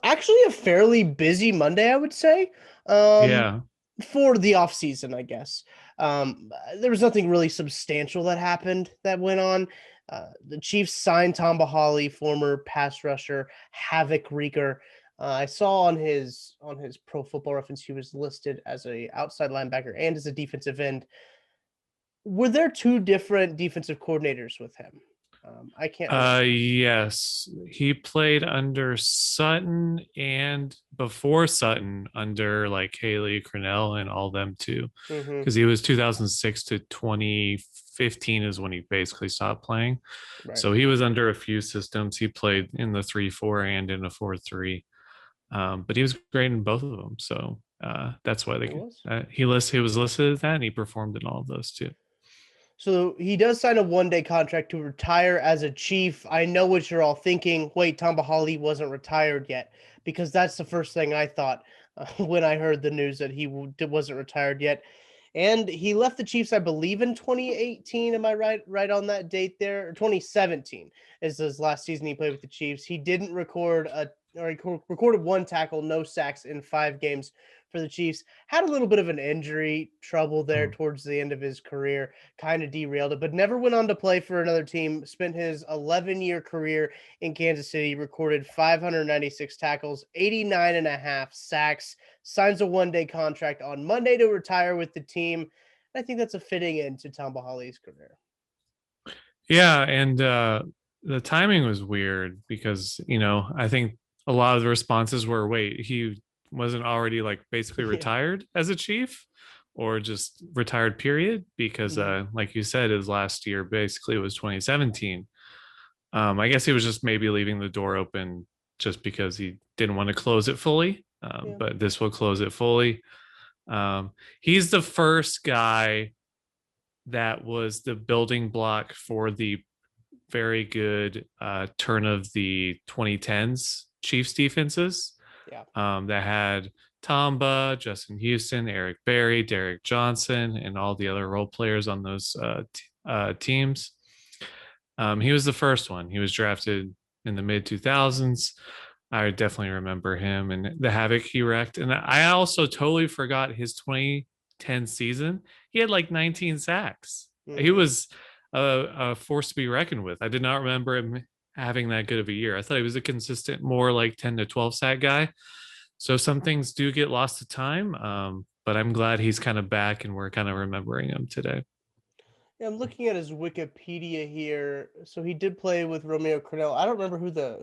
Actually, a fairly busy Monday, I would say, um, Yeah. for the off season, I guess. There was nothing really substantial that happened that went on. The Chiefs signed Tamba Hali, former pass rusher, havoc wreaker. I saw on his Pro Football Reference he was listed as a outside linebacker and as a defensive end. Were there two different defensive coordinators with him? I can't remember. Yes. He played under Sutton and before Sutton under like Haley, Cornell, and all them too. Hmm. Because he was 2006 to 2015 is when he basically stopped playing. Right. So he was under a few systems. He played in the 3-4 and in a 4-3. But he was great in both of them. So that's why It was. he was listed as that, and he performed in all of those too. So he does sign a 1-day contract to retire as a Chief. I know what you're all thinking. Wait, Tamba Hali wasn't retired yet, because that's the first thing I thought when I heard the news that he wasn't retired yet. And he left the Chiefs, I believe, in 2018. Am I right? Right on that date there, or 2017 is his last season he played with the Chiefs. He didn't record a or he recorded one tackle, no sacks in 5 games for the Chiefs. Had a little bit of an injury trouble there Hmm. towards the end of his career, kind of derailed it, but never went on to play for another team. Spent his 11-year career in Kansas City, recorded 596 tackles, 89 and a half sacks, signs a 1-day contract on Monday to retire with the team. I think that's a fitting end to Tom Bahali's career. Yeah, and the timing was weird because I think a lot of the responses were, "Wait, he wasn't already like basically Yeah. retired as a chief, or just retired period?" Because Mhm. like you said, his last year basically was 2017. I guess he was just maybe leaving the door open just because he didn't want to close it fully. Yeah. But this will close it fully. Um, he's the first guy that was the building block for the very good turn of the 2010s Chiefs defenses Yeah. that had Tamba, Justin Houston, Eric Berry, Derek Johnson, and all the other role players on those teams. He was the first one. He was drafted in the mid 2000s. I definitely remember him and the havoc he wrecked. And I also totally forgot his 2010 season. He had like 19 sacks. He Hmm. was a force to be reckoned with. I did not remember him having that good of a year. I thought he was a consistent, more like 10 to 12 sack guy. So some things do get lost to time. But I'm glad he's kind of back and we're kind of remembering him today. Yeah, I'm looking at his Wikipedia here. So he did play with Romeo Cornell. I don't remember who the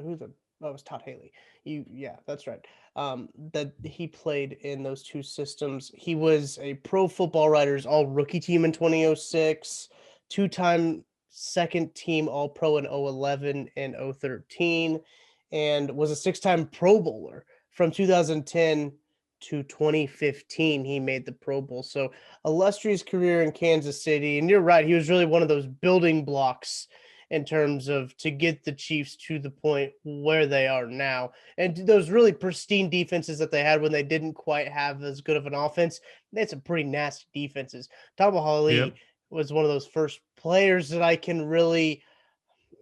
oh, it was Todd Haley. Yeah, that's right. That he played in those two systems. He was a Pro Football Writers All Rookie Team in 2006, two-time second team All Pro in 011 and 013, and was a six-time Pro Bowler from 2010 to 2015. He made the Pro Bowl. So illustrious career in Kansas City. And you're right, he was really one of those building blocks in terms of to get the Chiefs to the point where they are now. And those really pristine defenses that they had when they didn't quite have as good of an offense, they had some pretty nasty defenses. Tamba Hali Yep. was one of those first players that I can really,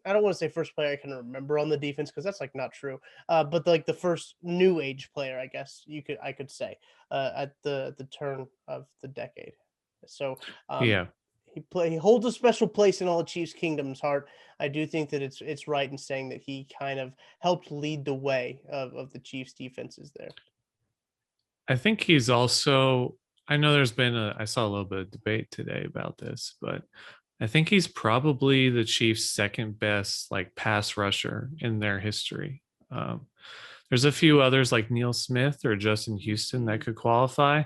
I don't want to say first player I can remember on the defense because that's like not true. But like the first new age player, I guess I could say at the turn of the decade. So um, Yeah. he holds a special place in all of Chiefs Kingdom's heart. I do think that it's right in saying that he kind of helped lead the way of the Chiefs defenses there. I think he's also, I know I saw a little bit of debate today about this, but I think he's probably the Chiefs' second best like pass rusher in their history. Um, there's a few others like Neil Smith or Justin Houston that Mhm. could qualify,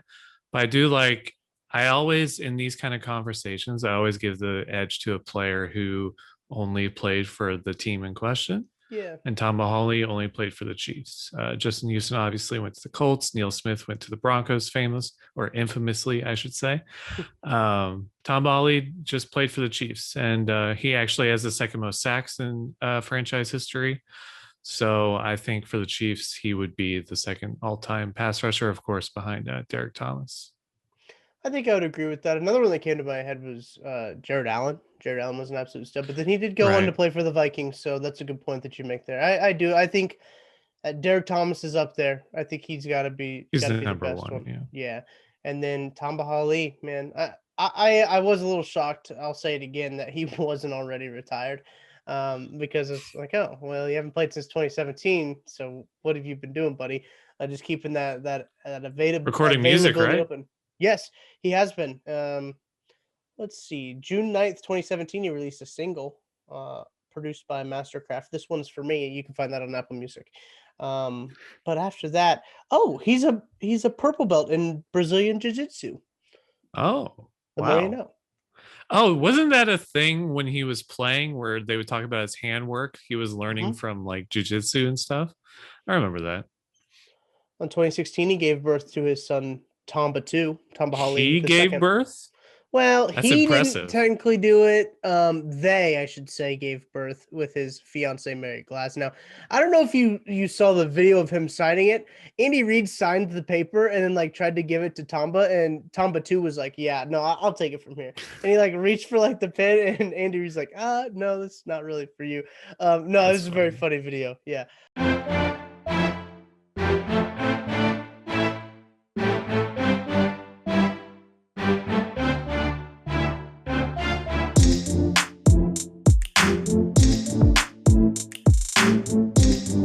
but I do like, I always, in these kind of conversations, I always give the edge to a player who only played for the team in question, Yeah. and Tamba Hali only played for the Chiefs. Justin Houston obviously went to the Colts. Neil Smith went to the Broncos, famous or infamously, I should say. Tamba Hali just played for the Chiefs, and he actually has the second most sacks in franchise history. So I think for the Chiefs, he would be the second all-time pass rusher, of course, behind Derek Thomas. I think I would agree with that. Another one that came to my head was Jared Allen. Jared Allen was an absolute stud, but then he did go on to Right. play for the Vikings, so that's a good point that you make there. I do. I think Derek Thomas is up there. I think he's He's got to the be the number best one. one. Yeah. Yeah, and then Tamba Hali, man, I was a little shocked. I'll say it again that he wasn't already retired, because it's like, oh well, you haven't played since 2017. So what have you been doing, buddy? Just keeping that Recording music, availability right? open. Yes, he has been. Let's see, June 9th, 2017, he released a single, produced by Mastercraft. This one's for me. You can find that on Apple Music. But after that, oh, he's a purple belt in Brazilian Jiu-Jitsu. Oh, The more you wow. know. Oh, wasn't that a thing when he was playing where they would talk about his handwork? He was learning Mhm. from like jujitsu and stuff. I remember that. In 2016, he gave birth to his son Tamba Hali He the gave second. birth? Well, That's he didn't impressive. technically do it. They, I should say, gave birth with his fiance Mary Glass. Now, I don't know if you saw the video of him signing it. Andy Reid signed the paper and then like tried to give it to Tamba, and Tamba too was like, "Yeah, no, I'll take it from here." And he like reached for like the pen, and Andy Reid's like, no, that's not really for you." No, That's this is a very funny. funny video. Yeah.